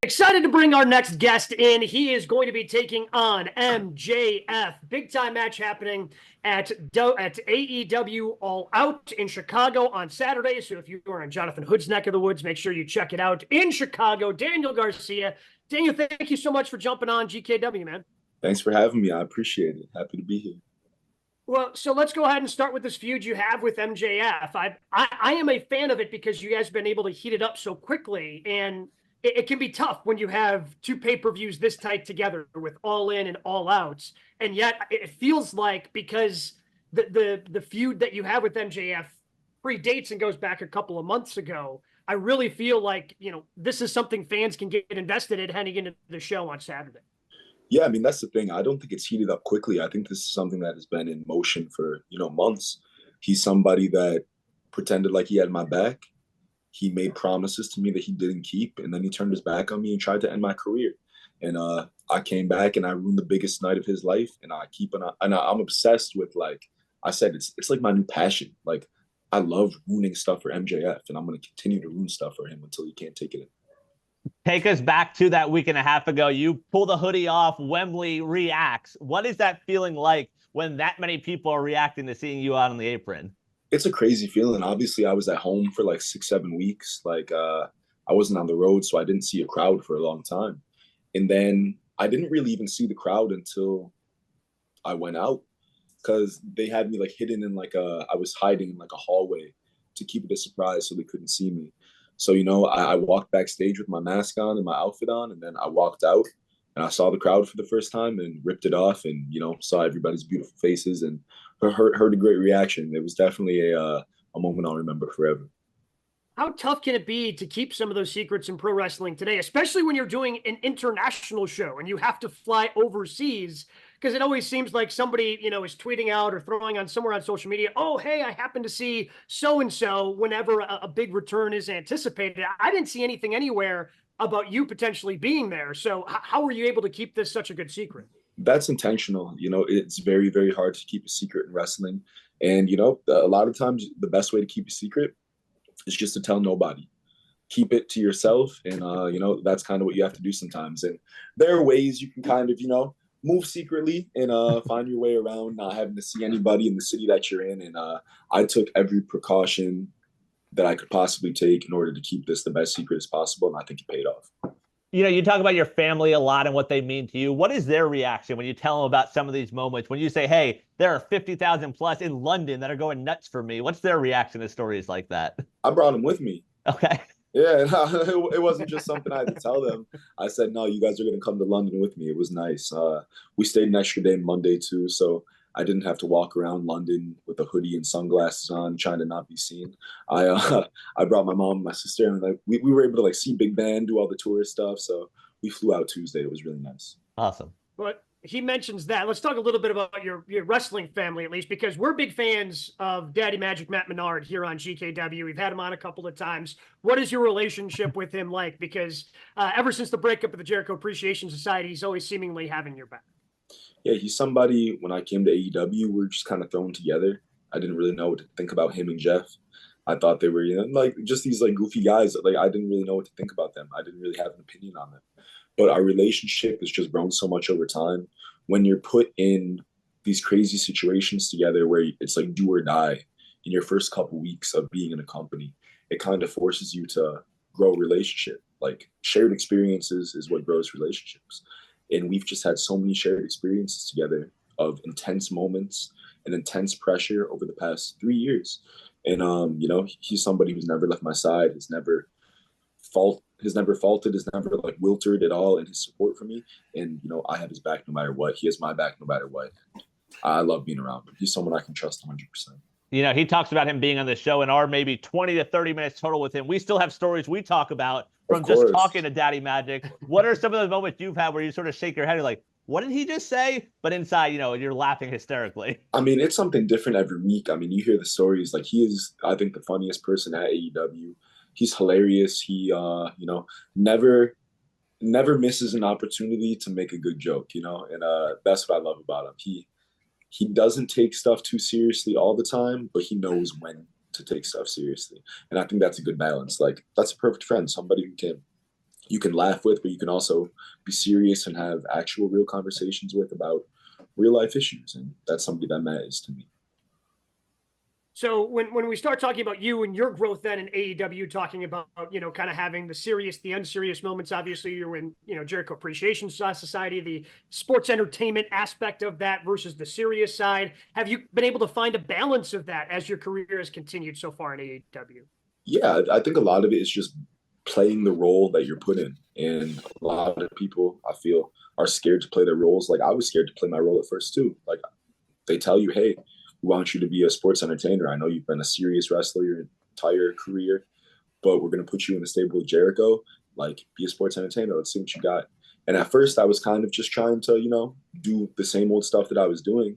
Excited to bring our next guest in. He is going to be taking on MJF. Big time match happening at AEW All Out in Chicago on Saturday. So if you are in Jonathan Hood's neck of the woods, make sure you check it out in Chicago. Daniel Garcia. Daniel, thank you so much for jumping on GKW, man. Thanks for having me. I appreciate it. Happy to be here. Well, so let's go ahead and start with this feud you have with MJF. I am a fan of it because you guys have been able to heat it up so quickly, and it can be tough when you have two pay-per-views this tight together with All In and All Outs. And yet it feels like, because the feud that you have with MJF predates and goes back a couple of months ago, I really feel like, this is something fans can get invested in heading into the show on Saturday. Yeah, I mean, that's the thing. I don't think it's heated up quickly. I think this is something that has been in motion for, months. He's somebody that pretended like he had my back. He made promises to me that he didn't keep, and then he turned his back on me and tried to end my career. And I came back and I ruined the biggest night of his life. And I'm obsessed with, like I said, it's like my new passion. Like, I love ruining stuff for MJF, and I'm going to continue to ruin stuff for him until he can't take it in. Take us back to that week and a half ago. You pull the hoodie off, Wembley reacts. What is that feeling like when that many people are reacting to seeing you out on the apron? It's a crazy feeling. Obviously, I was at home for like 6-7 weeks. Like, I wasn't on the road, so I didn't see a crowd for a long time. And then I didn't really even see the crowd until I went out, because they had me like hidden in I was hiding in like a hallway to keep it a surprise so they couldn't see me. So, I walked backstage with my mask on and my outfit on, and then I walked out and I saw the crowd for the first time and ripped it off and, saw everybody's beautiful faces and heard a great reaction. It was definitely a moment I'll remember forever. How tough can it be to keep some of those secrets in pro wrestling today, especially when you're doing an international show and you have to fly overseas? Because it always seems like somebody, is tweeting out or throwing on somewhere on social media, oh, hey, I happen to see so-and-so whenever a big return is anticipated. I didn't see anything anywhere about you potentially being there. So how were you able to keep this such a good secret? That's intentional. It's very, very hard to keep a secret in wrestling. And, a lot of times the best way to keep a secret is just to tell nobody. Keep it to yourself. And, that's kind of what you have to do sometimes. And there are ways you can kind of, move secretly and find your way around not having to see anybody in the city that you're in. And I took every precaution that I could possibly take in order to keep this the best secret as possible. And I think it paid off. You talk about your family a lot and what they mean to you. What is their reaction when you tell them about some of these moments? When you say, hey, there are 50,000 plus in London that are going nuts for me. What's their reaction to stories like that? I brought them with me. Okay. Yeah, it wasn't just something I had to tell them. I said, no, you guys are going to come to London with me. It was nice. We stayed an extra day Monday too, so I didn't have to walk around London with a hoodie and sunglasses on, trying to not be seen. I brought my mom and my sister, and we were able to see Big Ben, do all the tourist stuff. So we flew out Tuesday. It was really nice. Awesome. But he mentions that. Let's talk a little bit about your wrestling family, at least, because we're big fans of Daddy Magic Matt Menard here on GKW. We've had him on a couple of times. What is your relationship with him like? Because ever since the breakup of the Jericho Appreciation Society, he's always seemingly having your back. Yeah, he's somebody, when I came to AEW, we were just kind of thrown together. I didn't really know what to think about him and Jeff. I thought they were, just these goofy guys. I didn't really know what to think about them. I didn't really have an opinion on them. But our relationship has just grown so much over time. When you're put in these crazy situations together where it's like do or die in your first couple weeks of being in a company, it kind of forces you to grow a relationship. Like, shared experiences is what grows relationships. And we've just had so many shared experiences together of intense moments and intense pressure over the past 3 years. And, he's somebody who's never left my side, has never faulted, has never wilted at all in his support for me. And, I have his back no matter what. He has my back no matter what. I love being around him. He's someone I can trust 100%. He talks about him being on the show in our maybe 20 to 30 minutes total with him. We still have stories we talk about from just talking to Daddy Magic. What are some of those moments you've had where you sort of shake your head and you're like, what did he just say? But inside, you're laughing hysterically. I mean, it's something different every week. I mean, you hear the stories. He is, I think, the funniest person at AEW. He's hilarious. He, never misses an opportunity to make a good joke, and that's what I love about him. He doesn't take stuff too seriously all the time, but he knows when to take stuff seriously. And I think that's a good balance. That's a perfect friend, somebody who can you can laugh with, but you can also be serious and have actual real conversations with about real life issues. And that's somebody that matters to me. So when we start talking about you and your growth then in AEW, talking about, kind of having the serious, the unserious moments, obviously you're in, Jericho Appreciation Society, the sports entertainment aspect of that versus the serious side. Have you been able to find a balance of that as your career has continued so far in AEW? Yeah, I think a lot of it is just playing the role that you're put in. And a lot of people, I feel, are scared to play their roles. Like I was scared to play my role at first too. Like they tell you, hey, we want you to be a sports entertainer. I know you've been a serious wrestler your entire career, but we're going to put you in the stable with Jericho. Like, be a sports entertainer. Let's see what you got. And at first, I was kind of just trying to, do the same old stuff that I was doing.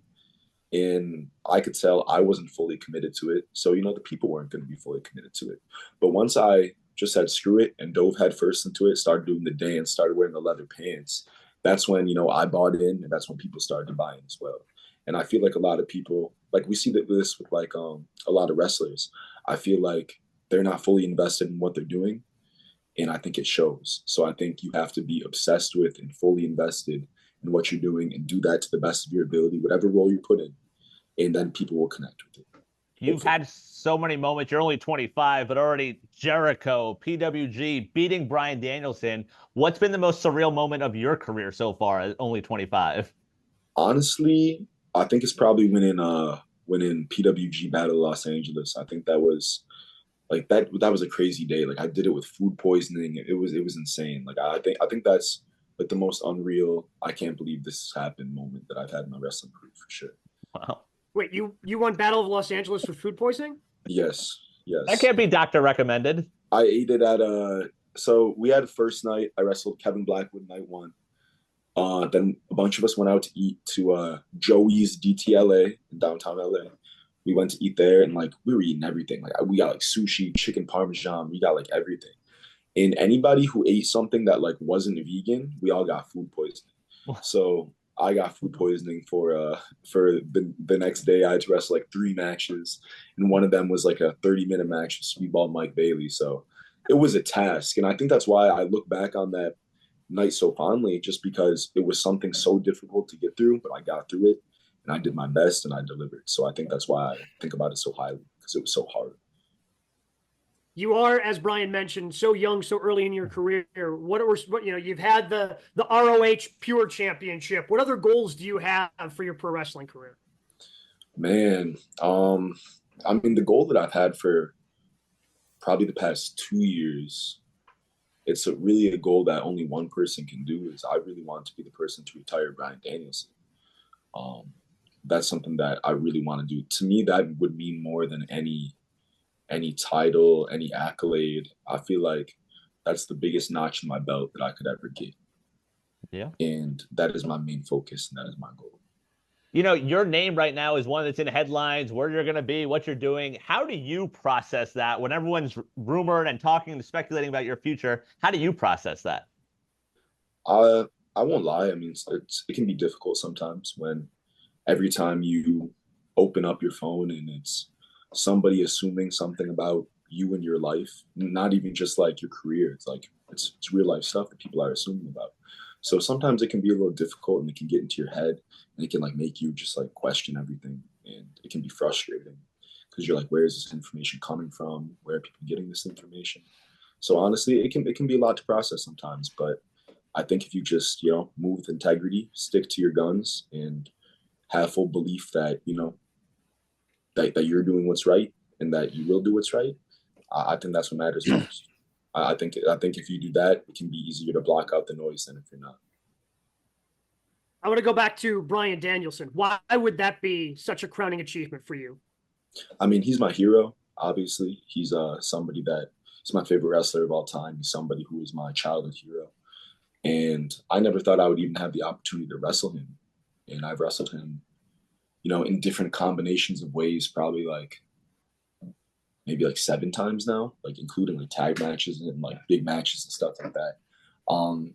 And I could tell I wasn't fully committed to it. So, the people weren't going to be fully committed to it. But once I just said screw it and dove headfirst into it, started doing the dance, started wearing the leather pants, that's when, I bought in, and that's when people started to buy in as well. And I feel like a lot of people, like we see this with like a lot of wrestlers. I feel like they're not fully invested in what they're doing, and I think it shows. So I think you have to be obsessed with and fully invested in what you're doing and do that to the best of your ability, whatever role you put in, and then people will connect with it. You've had so many moments. You're only 25, but already Jericho, PWG, beating Bryan Danielson. What's been the most surreal moment of your career so far at only 25? Honestly, I think it's probably winning PWG Battle of Los Angeles. I think that was like that was a crazy day. Like I did it with food poisoning. It was insane. Like I think that's like the most unreal, I can't believe this has happened moment that I've had in my wrestling career for sure. Wow. Wait, you won Battle of Los Angeles with food poisoning? Yes. That can't be doctor recommended. I ate it at so we had first night, I wrestled Kevin Blackwood night one. Then a bunch of us went out to eat to Joey's DTLA in downtown LA. We went to eat there, and like we were eating everything. Like we got like sushi, chicken parmesan, we got like everything. And anybody who ate something that like wasn't vegan, we all got food poisoning. So I got food poisoning for the next day. I had to wrestle like 3 matches, and one of them was like a 30-minute match with Speedball Mike Bailey. So it was a task, and I think that's why I look back on that night so fondly, just because it was something so difficult to get through, but I got through it and I did my best and I delivered. So I think that's why I think about it so highly, because it was so hard. You are, as Bryan mentioned, so young, so early in your career. What you've had the ROH Pure Championship. What other goals do you have for your pro wrestling career? Man, I mean, the goal that I've had for probably the past 2 years, it's really a goal that only one person can do, is I really want to be the person to retire Bryan Danielson. That's something that I really want to do. To me, that would mean more than any title, any accolade. I feel like that's the biggest notch in my belt that I could ever get. Yeah. And that is my main focus, and that is my goal. Your name right now is one that's in headlines, where you're going to be, what you're doing. How do you process that when everyone's rumored and talking and speculating about your future? How do you process that? I won't lie. I mean, it can be difficult sometimes when every time you open up your phone and it's somebody assuming something about you and your life, not even just like your career. It's like it's real life stuff that people are assuming about. So sometimes it can be a little difficult, and it can get into your head, and it can like make you just like question everything, and it can be frustrating because you're like, where is this information coming from? Where are people getting this information? So honestly, it can be a lot to process sometimes, but I think if you just, move with integrity, stick to your guns, and have full belief that, that you're doing what's right and that you will do what's right, I think that's what matters most. I think if you do that, it can be easier to block out the noise than if you're not. I want to go back to Bryan Danielson. Why would that be such a crowning achievement for you? I mean, he's my hero. Obviously, he's somebody he's my favorite wrestler of all time. He's somebody who is my childhood hero, and I never thought I would even have the opportunity to wrestle him. And I've wrestled him, in different combinations of ways, probably maybe 7 times now, like including like tag matches and like big matches and stuff like that. And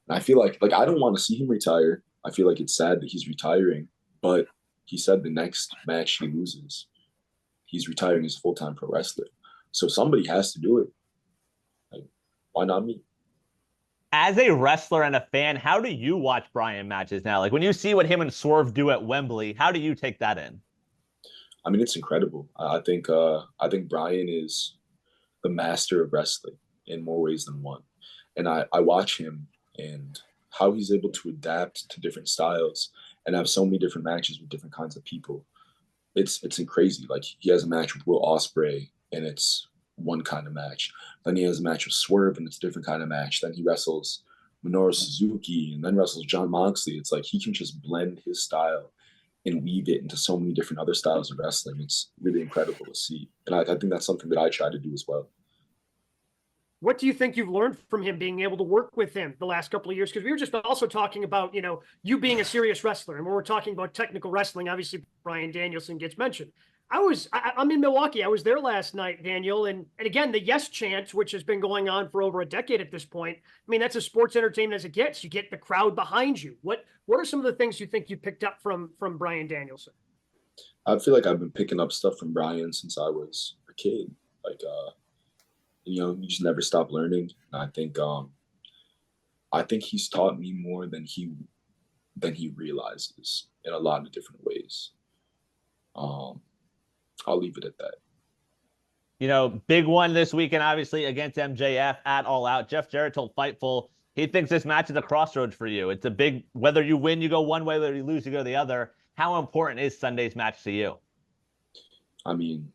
I feel like I don't want to see him retire. I feel like it's sad that he's retiring, but he said the next match he loses, he's retiring as a full-time pro wrestler. So somebody has to do it. Like, why not me? As a wrestler and a fan, how do you watch Bryan matches now? Like when you see what him and Swerve do at Wembley, how do you take that in? I mean, it's incredible. I think Bryan is the master of wrestling in more ways than one. And I watch him and how he's able to adapt to different styles and have so many different matches with different kinds of people. It's crazy. Like he has a match with Will Ospreay and it's one kind of match. Then he has a match with Swerve and it's a different kind of match. Then he wrestles Minoru Suzuki and then wrestles Jon Moxley. It's like he can just blend his style and weave it into so many different other styles of wrestling. It's really incredible to see. And I think that's something that I try to do as well. What do you think you've learned from him, being able to work with him the last couple of years? Because we were just also talking about, you being a serious wrestler. And when we're talking about technical wrestling, obviously Bryan Danielson gets mentioned. I'm in Milwaukee. I was there last night, Daniel. And again, the yes chant, which has been going on for over a decade at this point. I mean, that's as sports entertainment as it gets. You get the crowd behind you. What are some of the things you think you picked up from Bryan Danielson? I feel like I've been picking up stuff from Bryan since I was a kid. Like, you just never stop learning. And I think he's taught me more than he realizes in a lot of different ways. I'll leave it at that. Big one this weekend, obviously, against MJF at All Out. Jeff Jarrett told Fightful he thinks this match is a crossroads for you. It's a big, whether you win, you go one way, whether you lose, you go the other. How important is Sunday's match to you? I mean,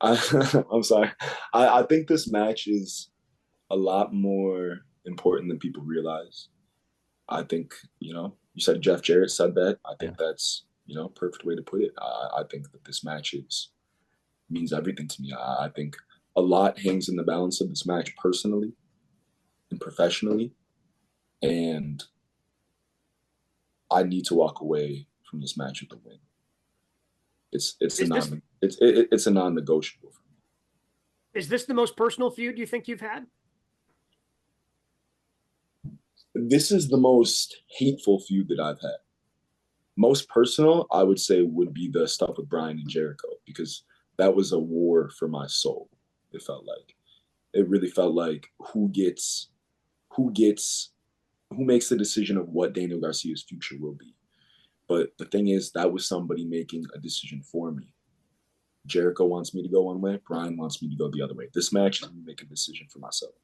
I'm sorry. I think this match is a lot more important than people realize. I think, you said Jeff Jarrett said that. I think that's, perfect way to put it. I think that this match means everything to me. I think a lot hangs in the balance of this match personally and professionally. And I need to walk away from this match with a win. It's a non-negotiable for me. Is this the most personal feud you think you've had? This is the most hateful feud that I've had. Most personal, I would say, would be the stuff with Bryan and Jericho, because that was a war for my soul. It really felt like who makes the decision of what Daniel Garcia's future will be. But the thing is, that was somebody making a decision for me. Jericho wants me to go one way. Bryan wants me to go the other way. This match is me making a decision for myself.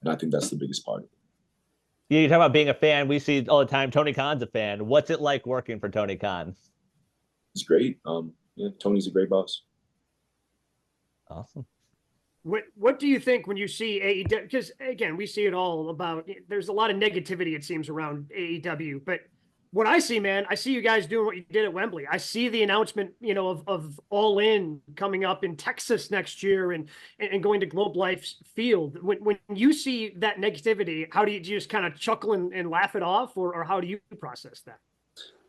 And I think that's the biggest part of it. Yeah, you talk about being a fan. We see all the time Tony Khan's a fan. What's it like working for Tony Khan? It's great. Tony's a great boss. Awesome. What do you think when you see AEW? Because again, we see it all about. There's a lot of negativity, it seems, around AEW. But what I see, man, I see you guys doing what you did at Wembley. I see the announcement, of All In coming up in Texas next year and going to Globe Life's field. When you see that negativity, how do you just kind of chuckle and laugh it off, or how do you process that?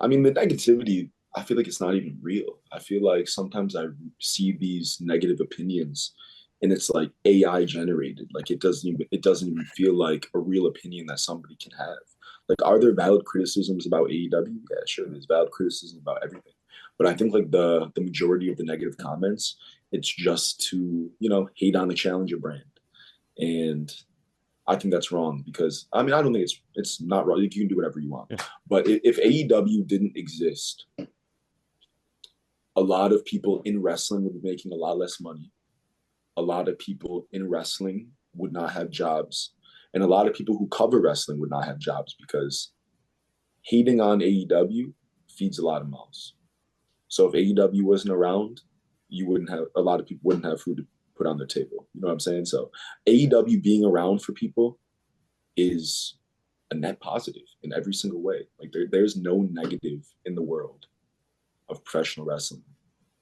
I mean, the negativity, I feel like it's not even real. I feel like sometimes I see these negative opinions and it's like AI generated. Like it doesn't even feel like a real opinion that somebody can have. Like, are there valid criticisms about AEW? Yeah, sure. There's valid criticism about everything. But I think like the majority of the negative comments, it's just to, hate on the challenger brand. And I think that's wrong because, I don't think it's not wrong. You can do whatever you want. Yeah. But if AEW didn't exist, a lot of people in wrestling would be making a lot less money. A lot of people in wrestling would not have jobs. And a lot of people who cover wrestling would not have jobs because hating on AEW feeds a lot of mouths. So if AEW wasn't around, a lot of people wouldn't have food to put on their table. You know what I'm saying? So AEW being around for people is a net positive in every single way. Like there's no negative in the world of professional wrestling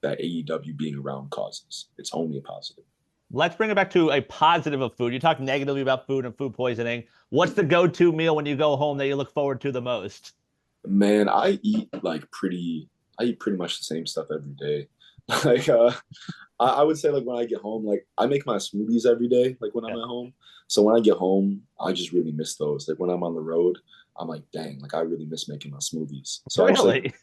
that AEW being around causes. It's only a positive. Let's bring it back to a positive of food. You talk negatively about food and food poisoning. What's the go-to meal when you go home that you look forward to the most? Man, I eat pretty much the same stuff every day. I would say like when I get home, like I make my smoothies every day, like when I'm at home. So when I get home, I just really miss those. Like when I'm on the road, I'm like, dang, like I really miss making my smoothies. So Really?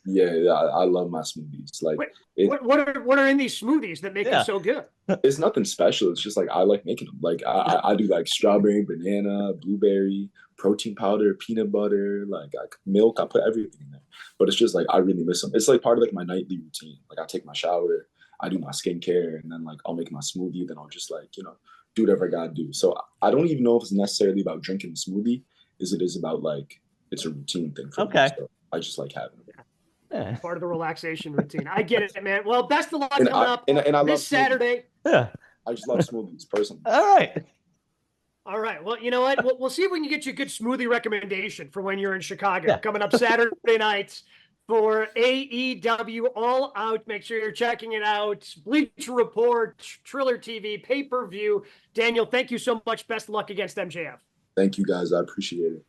I love my smoothies. Like Wait, what are in these smoothies that make them so good? It's nothing special. It's just like I like making them. Like I do like strawberry, banana, blueberry, protein powder, peanut butter, like milk. I put everything in there. But it's just like I really miss them. It's like part of like my nightly routine. Like I take my shower, I do my skincare, and then like I'll make my smoothie. Then I'll just like do whatever I gotta do. So I don't even know if it's necessarily about drinking the smoothie, as it is about like it's a routine thing for me. So I just like having them. Yeah. Part of the relaxation routine. I get it, man. Well, best of luck coming up and I this Saturday. Yeah. I just love smoothies personally. All right. All right. Well, you know what? We'll see if we can get you a good smoothie recommendation for when you're in Chicago. Coming up Saturday nights for AEW All Out. Make sure you're checking it out. Bleacher Report, Triller TV, pay-per-view. Daniel, thank you so much. Best of luck against MJF. Thank you, guys. I appreciate it.